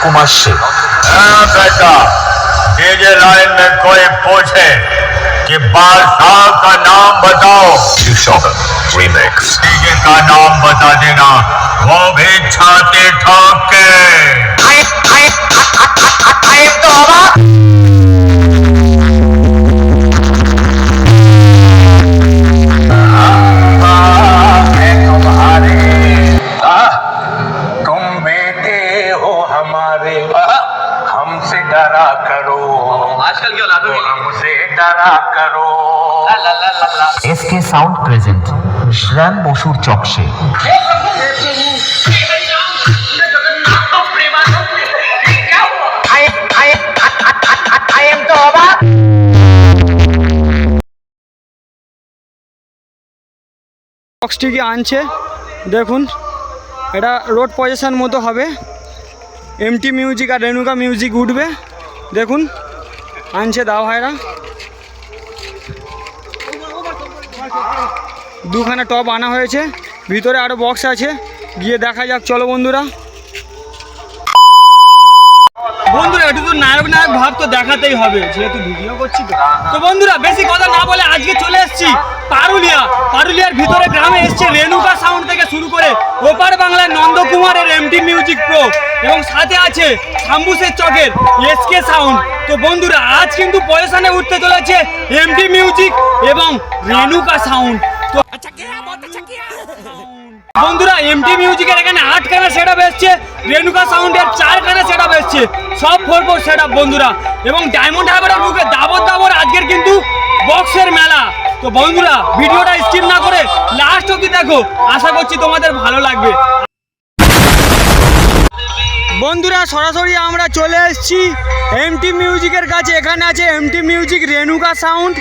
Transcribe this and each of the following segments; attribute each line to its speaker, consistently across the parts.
Speaker 1: कुमार से।
Speaker 2: बेटा, DJ line में कोई पूछे कि बादशाह का नाम बताओ,
Speaker 1: रिमिक्स
Speaker 2: डीजे का नाम बता देना, वो भी छाती ठोक के।
Speaker 3: तुम बेटे हो हमारे, हमसे डरा करो,
Speaker 4: आजकल क्या औलादों में
Speaker 3: हमसे डरा करो।
Speaker 1: एसके साउंड प्रेजेंट श्रेयान बसुर चकसे।
Speaker 5: বক্সটিকে আনছে দেখুন, এটা রোড পজিশন মতো হবে। এমটি মিউজিক আর রেনুকা মিউজিক উঠবে দেখুন, আনছে দাও ভাইরা। দুখানা টপ আনা হয়েছে, ভিতরে আরও বক্স আছে, গিয়ে দেখা যাক। চলো বন্ধুরা, একটু তো নায়ক নায়ক ভাব তো দেখাতেই হবে, যেহেতু ভিডিও করছি। তো বন্ধুরা, বেশি কথা না বলে আজকে চলে এসেছি পারুলিয়ার ভিতরে গ্রামে এসছে রেনুকা সাউন্ড থেকে শুরু করে ওপার বাংলার নন্দকুমারের এমটি মিউজিক প্রো এবং সাথে আছে শাম্বুসের চকের এসকে সাউন্ড। তো বন্ধুরা, আজ কিন্তু পজিশনে উঠতে চলেছে এমটি মিউজিক এবং রেনুকা সাউন্ড। তো বন্ধুরা, এমটি মিউজিকের এখানে 8খানা সেটআপ এসছে, রেনুকা সাউন্ডের 4খানা সেটআপ এসছে, সব 4x4 সেটআপ বন্ধুরা। এবং ডায়মন্ড হারবারের মুখে দাবর আজকের কিন্তু বক্সের মেলা। তো বন্ধুরা, ভিডিওটা স্কিপ না করে লাস্ট অবধি দেখো, আশা করছি তোমাদের ভালো লাগবে। বন্ধুরা, সরাসরি আমরা চলে এসেছি এমটি মিউজিকের কাছে। এখানে আছে এমটি মিউজিক রেনুকা সাউন্ড,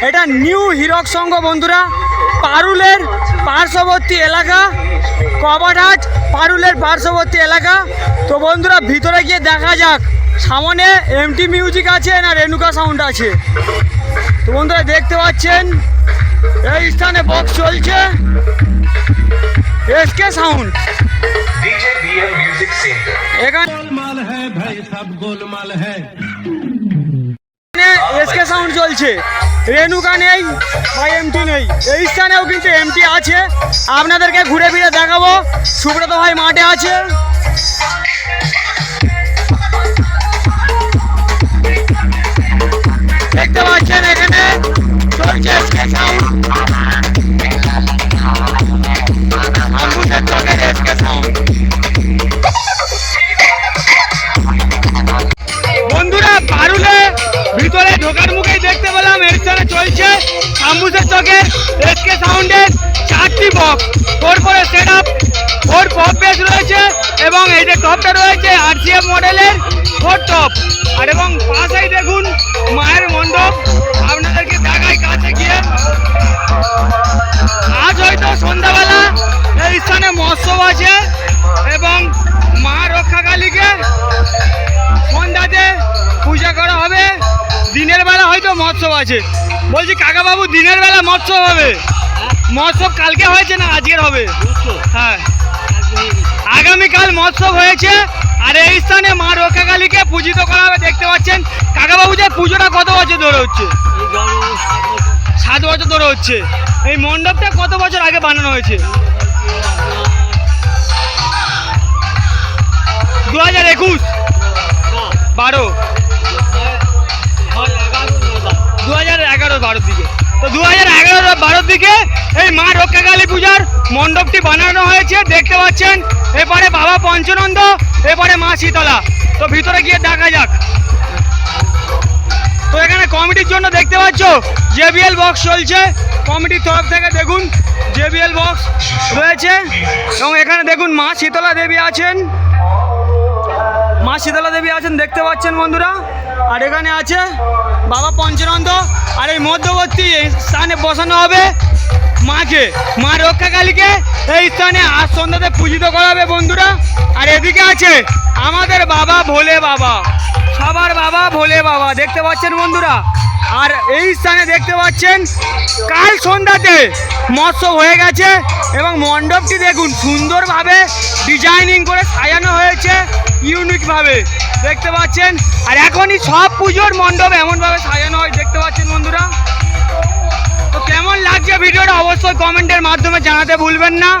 Speaker 5: এটা নিউ হিরক সংঘ বন্ধুরা, পারুলের পার্শ্ববর্তী এলাকা, কবারহাট পারুলের পার্শ্ববর্তী এলাকা। তো বন্ধুরা, ভিতরে গিয়ে দেখা যাক সামনে এমটি মিউজিক আছে না রেনুকা সাউন্ড আছে। তো বন্ধুরা, দেখতে পাচ্ছেন এই স্থানে বক্স চলছে SK sound.
Speaker 3: DJ BM music center.
Speaker 5: এখানে এসকে সাউন্ড চলছে, রেনুকা নেই বা এমটি নেই। এই স্থানেও কিন্তু এমটি আছে, আপনাদেরকে ঘুরে ফিরে দেখাবো। সুব্রত ভাই মাঠে আছে, দেখতে পাচ্ছেন এখানে চলছে এসকে সাউন্ড। বন্ধুরা, পারুলে ভিতরে ঢোকার মুখেই দেখতে পেলাম এই স্থানে চলছে শাম্বুসের চকের এসকে সাউন্ডের 4টি box, 4x4 setup, 4 pop base রয়েছে এবং এই যে টপটা রয়েছে আরসিএফ মডেলের 4 টপ। আর এবং পাশেই দেখুন মায়ের মণ্ডপ, আপনাদেরকে দেখাই কাছে গিয়ে। আজ হয়তো সন্ধ্যাবেলা এই স্থানে মৎসব আছে এবং মা রক্ষাকালীকে সন্ধ্যাতে পূজা করা হবে। দিনের বেলা হয়তো মৎসব আছে। বলছি কাকা বাবু, দিনের বেলা মৎসব হবে? মৎসব কালকে হয়েছে না আজকের হবে? হ্যাঁ, আগামীকাল মৎসব হয়েছে। আর এই স্থানে মা রক্ষাকালীকে পূজিত করা হবে। দেখতে পাচ্ছেন কাকা বাবু, যে পুজোটা কত বছর ধরে হচ্ছে? 7 বছর ধরে হচ্ছে। এই মণ্ডপটা কত বছর আগে বানানো হয়েছে? 2021, 12, 2011-12 দিকে। তো 2011-12 দিকে এই মা রক্ষাকালী পূজার মণ্ডপটি বানানো হয়েছে। দেখতে পাচ্ছেন এপারে বাবা পঞ্চনন্দ, এপারে মা শীতলা। তো ভিতরে গিয়ে দেখা যাক। তো এখানে কমিটির জন্য দেখতে পাচ্ছ জেবিএল বক্স চলছে, কমিটির তরফ থেকে দেখুন জেবিএল বক্স রয়েছে। এবং এখানে দেখুন মা শীতলা দেবী আছেন, দেখতে পাচ্ছেন বন্ধুরা। আর এখানে আছে বাবা পঞ্চনন্দ। আর এই মধ্যবর্তী স্থানে বসানো হবে মাকে, মা রক্ষাকালীকে এই স্থানে আজ সন্ধ্যাতে পূজিত করা হবে বন্ধুরা। আর এদিকে আছে আমাদের বাবা ভোলে বাবা, সবার বাবা ভোলে বাবা, দেখতে পাচ্ছেন বন্ধুরা। আর এই স্থানে দেখতে পাচ্ছেন কাল সন্ধ্যাতে মৎস্য হয়ে গেছে এবং মণ্ডপটি দেখুন সুন্দরভাবে ডিজাইনিং করে সাজানো হয়েছে ইউনিকভাবে দেখতে পাচ্ছেন। আর এখনই সব পুজোর মণ্ডপ এমনভাবে সাজানো হয় দেখতে পাচ্ছেন বন্ধুরা। তো কেমন লাগছে ভিডিওটা অবশ্যই কমেন্টের মাধ্যমে জানাতে ভুলবেন না।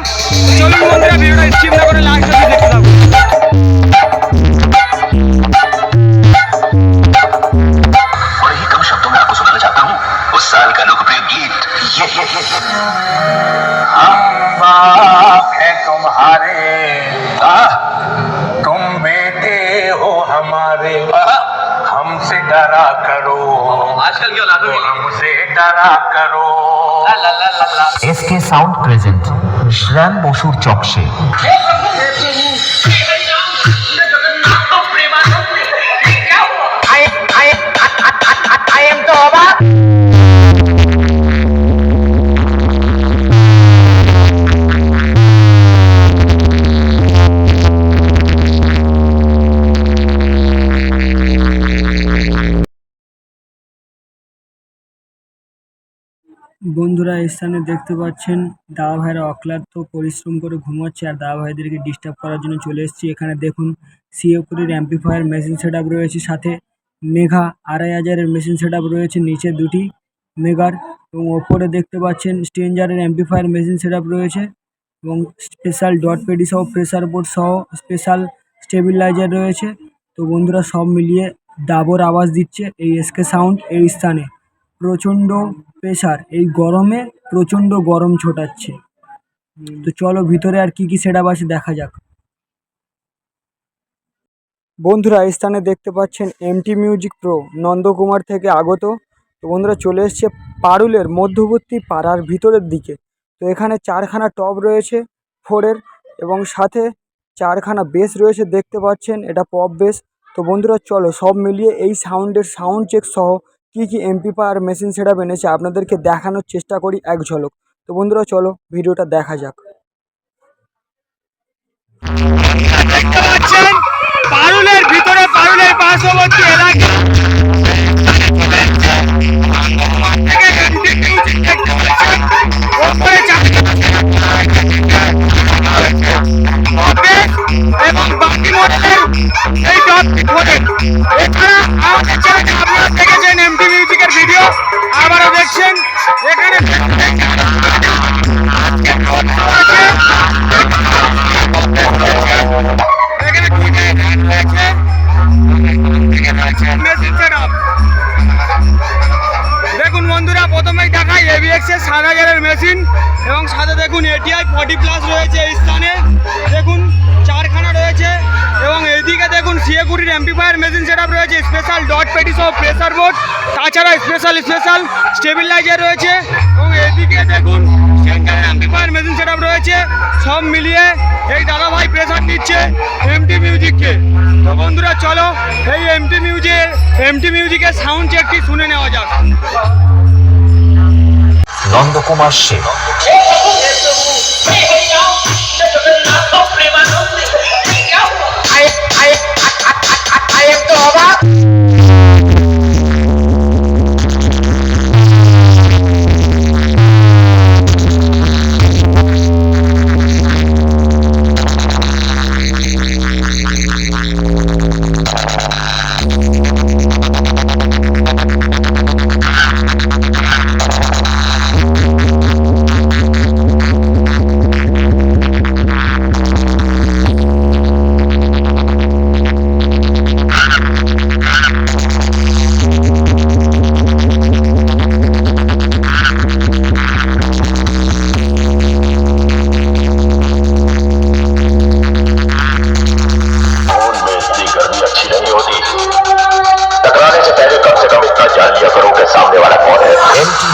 Speaker 5: চলুন বন্ধুরা ভিডিওটা স্কিপ না করে লাস্ট অবধি দেখতে থাকুন।
Speaker 1: बड़े ही कम शब्दों में आपको सुनाना चाहता हूँ उस साल का लोकप्रिय गीत
Speaker 3: हम बाप है तुम्हारे, तुम बेटे हो हमारे, हमसे डरा करो,
Speaker 4: आजकल क्या औलादों में
Speaker 3: हमसे डरा करो।
Speaker 4: ला ला ला ला ला
Speaker 1: एसके साउंड प्रेजेंट श्रेन बसुर चक्से
Speaker 5: বন্ধুরা এই স্থানে দেখতে পাচ্ছেন দাদা ভাইরা অক্লান্ত পরিশ্রম করে ঘুমাচ্ছে আর দাদা ভাইদেরকে ডিস্টার্ব করার জন্য চলে এসেছি। এখানে দেখুন সিওকুরির অ্যাম্পলিফায়ার মেশিন সেট আপ রয়েছে, সাথে মেঘা 2500-এর মেশিন সেট আপ রয়েছে, নিচে দুটি মেগার এবং ওপরে দেখতে পাচ্ছেন স্ট্রেঞ্জারের অ্যাম্পলিফায়ার মেশিন সেট আপ রয়েছে এবং স্পেশাল ডট পেডি সহ প্রেসার বোর্ড সহ স্পেশাল স্টেবিলাইজার রয়েছে। তো বন্ধুরা সব মিলিয়ে ডাবর আওয়াজ দিচ্ছে এই এসকে সাউন্ড এই স্থানে। প্রচণ্ড প্রেসার, এই গরমে প্রচণ্ড গরম ছোটাচ্ছে। তো চলো ভিতরে আর কি কি সেট আপ আছে দেখা যাক। বন্ধুরা এই স্থানে দেখতে পাচ্ছেন এমটি মিউজিক প্রো নন্দকুমার থেকে আগত। তো বন্ধুরা চলে এসছে পারুলের মধ্যবর্তী পাড়ার ভিতরের দিকে। তো এখানে 4খানা টপ রয়েছে 4-এর এবং সাথে 4খানা বেস রয়েছে দেখতে পাচ্ছেন, এটা পপ বেস। তো বন্ধুরা চলো সব মিলিয়ে এই সাউন্ডের সাউন্ড চেক সহ কী কী এমপ্লিফায়ার মেশিন সেট আপ এনেছে আপনাদেরকে দেখানোর চেষ্টা করি এক ঝলক। তো বন্ধুরা চলো ভিডিওটা দেখা যাক। দেখতে পাচ্ছেন পারুলের ভিতরে পারুলের পার্শ্ববর্তী এলাকা এবং বাকি মডেলের এই টপ মডেল। এছাড়া আমাদের চ্যানেলে আপনারা দেখেছেন এমটি মিউজিকের ভিডিও, আবারও দেখছেন। এখানে দেখুন বন্ধুরা প্রথমেই দেখাই AVX এর 7000-এর মেশিন এবং সাথে দেখুন ATI 40+ রয়েছে এই স্থানে, দেখুন 4খানা রয়েছে এবং এইদিকে দেখুন সিওকুরির অ্যাম্পলিফায়ার মেশিন সেট আপ রয়েছে, স্পেশাল ডট পেডি সহ প্রেসার বোর্ড, তাছাড়া স্পেশাল স্টেবিলাইজার রয়েছে এবং এদিকে দেখুন অ্যাম্পলিফায়ার মেশিন সেট আপ রয়েছে। সব মিলিয়ে এই দাদা ভাই প্রেসার দিচ্ছে এমটি মিউজিককে। তো বন্ধুরা চলো এই এমটি মিউজিকের সাউন্ড চেকটি শুনে নেওয়া যাক।
Speaker 1: নন্দকুমার সে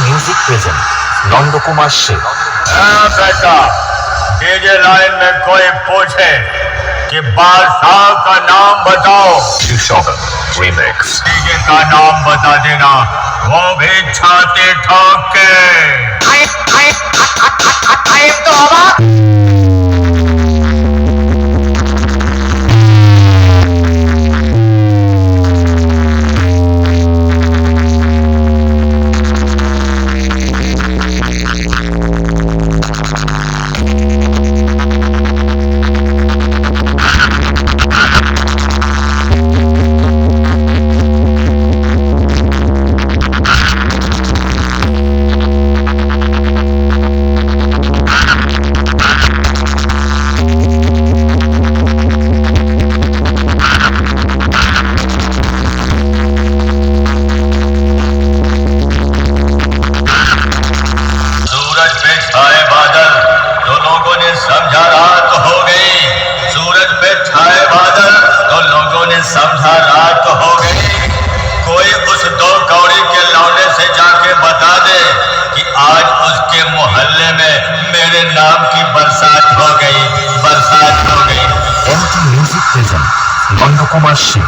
Speaker 1: म्यूजिक प्रेजेंट नंदकुमार से।
Speaker 2: बेटा डीजे लाइन में कोई पूछे कि बादशाह का नाम बताओ,
Speaker 1: रिमिक्स
Speaker 2: डीजे का नाम बता देना, वो भी छाती ठोक के। নন্দকুমার সিং।